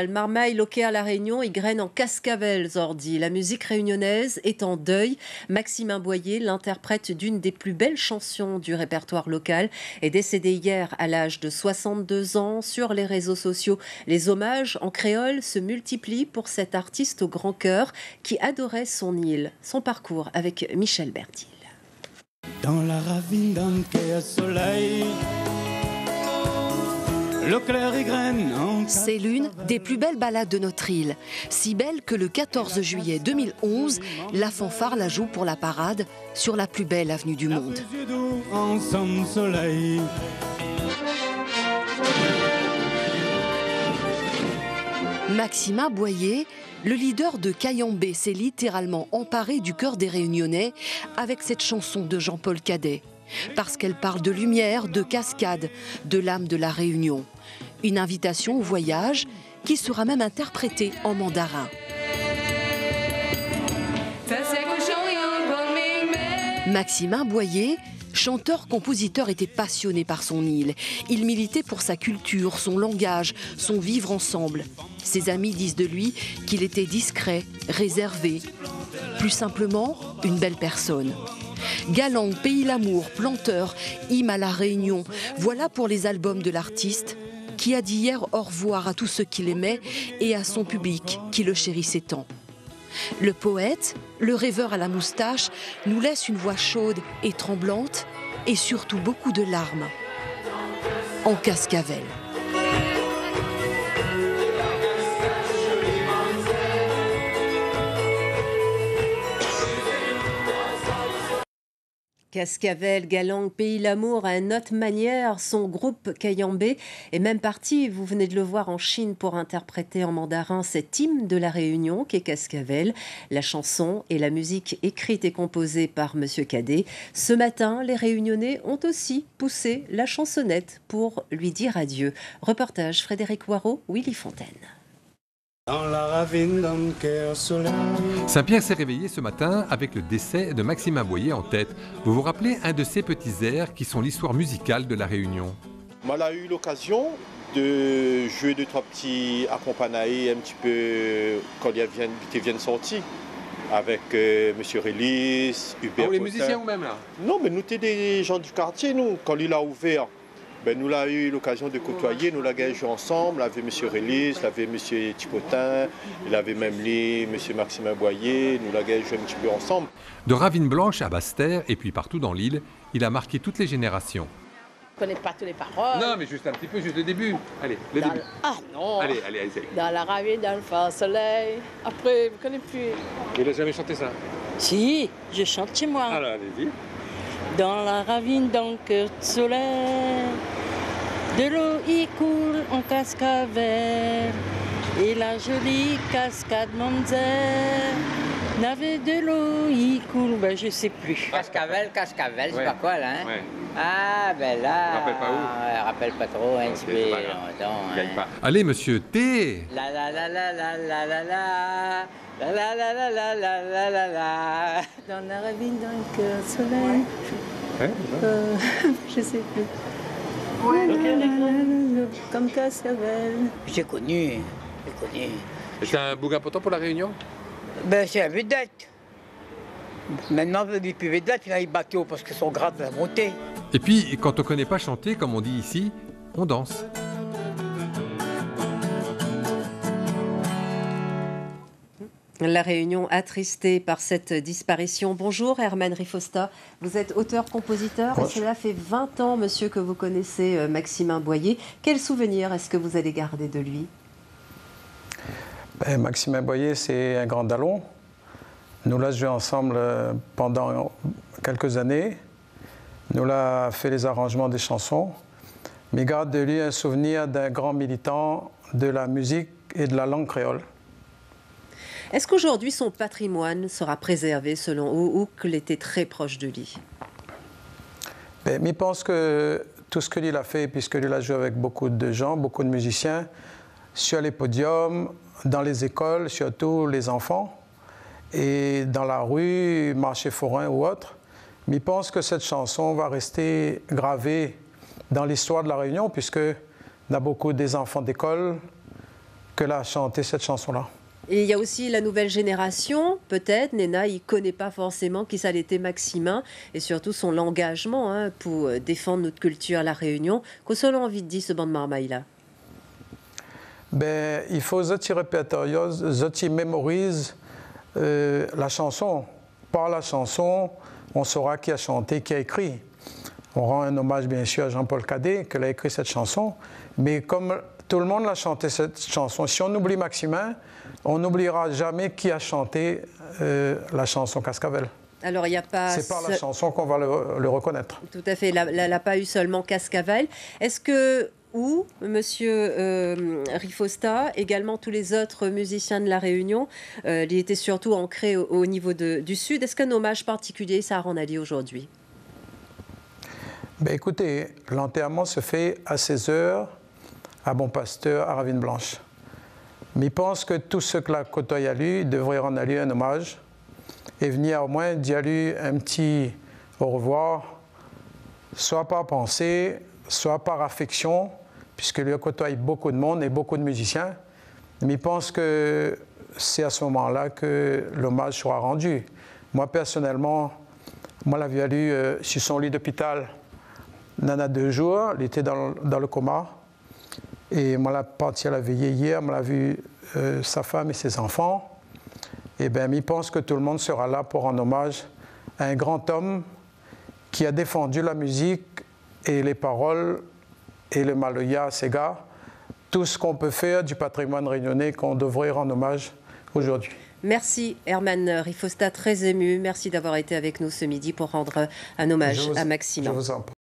Marmaille loquet à La Réunion, y graine en cascavels ordi. La musique réunionnaise est en deuil. Maximin Boyer, l'interprète d'une des plus belles chansons du répertoire local, est décédé hier à l'âge de 62 ans. Sur les réseaux sociaux, les hommages en créole se multiplient pour cet artiste au grand cœur qui adorait son île. Son parcours avec Michel Bertil. Dans la ravine d'un quai soleil, le clair et graine. C'est l'une des plus belles ballades de notre île. Si belle que le 14 juillet 2011, la fanfare la joue pour la parade sur la plus belle avenue du monde. Maximin Boyer, le leader de Kayambé, s'est littéralement emparé du cœur des Réunionnais avec cette chanson de Jean-Paul Cadet. Parce qu'elle parle de lumière, de cascade, de l'âme de la Réunion. Une invitation au voyage qui sera même interprétée en mandarin. Maximin Boyer, chanteur-compositeur, était passionné par son île. Il militait pour sa culture, son langage, son vivre ensemble. Ses amis disent de lui qu'il était discret, réservé. Plus simplement, une belle personne. Galant, Pays l'amour, planteur, hymne à la Réunion, voilà pour les albums de l'artiste qui a dit hier au revoir à tous ceux qu'il aimait et à son public qui le chérissait tant. Le poète, le rêveur à la moustache, nous laisse une voix chaude et tremblante et surtout beaucoup de larmes en cascavelle. Cascavel, Galang, Pays l'amour, à une autre manière, son groupe Kayambé est même parti, vous venez de le voir, en Chine pour interpréter en mandarin cet hymne de la Réunion qu'est Cascavel. La chanson et la musique écrite et composée par Monsieur Cadet. Ce matin, les Réunionnais ont aussi poussé la chansonnette pour lui dire adieu. Reportage Frédéric Waro, Willy Fontaine. Dans la ravine d'un quai soleil. Saint-Pierre s'est réveillé ce matin avec le décès de Maximin Boyer en tête. Vous vous rappelez un de ces petits airs qui sont l'histoire musicale de la Réunion? On a eu l'occasion de jouer deux, trois petits accompagnés un petit peu quand ils viennent sortir. Avec Monsieur Rélis, Hubert. Les musiciens vous-même là? Non, mais nous étions des gens du quartier, nous. Quand il a ouvert, nous l'avons eu l'occasion de côtoyer, nous l'avons joué ensemble, avec M. Rélis, avec M. Thipotin, il avait même lui, M. Maximin Boyer, nous l'avons joué un petit peu ensemble. De Ravine Blanche à Basse-Terre et puis partout dans l'île, il a marqué toutes les générations. Je ne connais pas toutes les paroles. Non, mais juste un petit peu, juste le début. Allez, le début. Ah non. Allez, essaye. Dans la ravine, dans le phare soleil. Après, je ne connais plus. Il n'a jamais chanté ça? Si, je chante chez moi. Alors, allez-y. Dans la ravine, dans le cœur de soleil, de l'eau y coule en cascavelle, et la jolie cascade Monzère, n'avait de l'eau y coule, je sais plus. Cascavel, je sais pas quoi là. Hein? Ouais. Ah ben là. Je rappelle pas où? Je rappelle pas trop, hein, tu veux. Allez, monsieur T. La la la la la la la la. La la la la la la la la la. Dans la ravine, dans le cœur de soleil. Ouais, Je sais plus. Comme cascavelle. J'ai connu. C'est un bouquin important pour la Réunion? Ben c'est un vedette. Maintenant, il n'est plus vedette, il a les bateaux parce que son grade va monter. Et puis, quand on ne connaît pas chanter, comme on dit ici, on danse. La Réunion attristée par cette disparition. Bonjour Herman Rifosta, vous êtes auteur-compositeur et cela fait 20 ans, monsieur, que vous connaissez Maximin Boyer. Quel souvenir est-ce que vous allez garder de lui? Maximin Boyer, c'est un grand dallon. Nous l'avons joué ensemble pendant quelques années. Nous l'avons fait les arrangements des chansons. Mais garde de lui un souvenir d'un grand militant de la musique et de la langue créole. Est-ce qu'aujourd'hui son patrimoine sera préservé selon vous ou qu'il était très proche de lui? Mais je pense que tout ce que lui a fait, puisque lui a joué avec beaucoup de gens, beaucoup de musiciens, sur les podiums, dans les écoles, surtout les enfants, et dans la rue, marché forain ou autre, mais je pense que cette chanson va rester gravée dans l'histoire de la Réunion, puisque il y a beaucoup des enfants d'école qu'elle a chanté cette chanson-là. Et il y a aussi la nouvelle génération, peut-être. Néna, il ne connaît pas forcément qui ça l'était Maximin et surtout son engagement pour défendre notre culture à La Réunion. Qu'est-ce qu'on a envie de dire, ce bande marmaille-là? Ben, il faut que répertorier, que mémorise la chanson. Par la chanson, on saura qui a chanté, qui a écrit. On rend un hommage bien sûr à Jean-Paul Cadet, qui a écrit cette chanson. Mais comme tout le monde a chanté cette chanson, si on oublie Maximin, on n'oubliera jamais qui a chanté la chanson Cascavel. Alors, il n'y a pas... C'est par la chanson qu'on va le reconnaître. Tout à fait. Elle n'a pas eu seulement Cascavel. Est-ce que... Ou, Monsieur Rifosta, également tous les autres musiciens de La Réunion, il était surtout ancré au niveau du Sud. Est-ce qu'un hommage particulier, ça rend Ali aujourd'hui? Ben, écoutez, l'enterrement se fait à 16h à Bon Pasteur, à Ravine Blanche. Mais je pense que tous ceux que la côtoient lui devraient rendre à lui un hommage et venir au moins dire à lui un petit au revoir, soit par pensée, soit par affection, puisque lui côtoie beaucoup de monde et beaucoup de musiciens. Mais je pense que c'est à ce moment-là que l'hommage sera rendu. Moi, personnellement, moi, l'avais lu sur son lit d'hôpital, Nana 2 jours, il était dans le coma. Et moi, la partie à la veillée hier, moi, l'a vu sa femme et ses enfants. Et bien, je pense que tout le monde sera là pour rendre hommage à un grand homme qui a défendu la musique et les paroles et le Maloya Sega, tout ce qu'on peut faire du patrimoine réunionnais qu'on devrait rendre hommage aujourd'hui. Merci Herman Rifosta, très ému. Merci d'avoir été avec nous ce midi pour rendre un hommage à Maximin. Je vous en prie.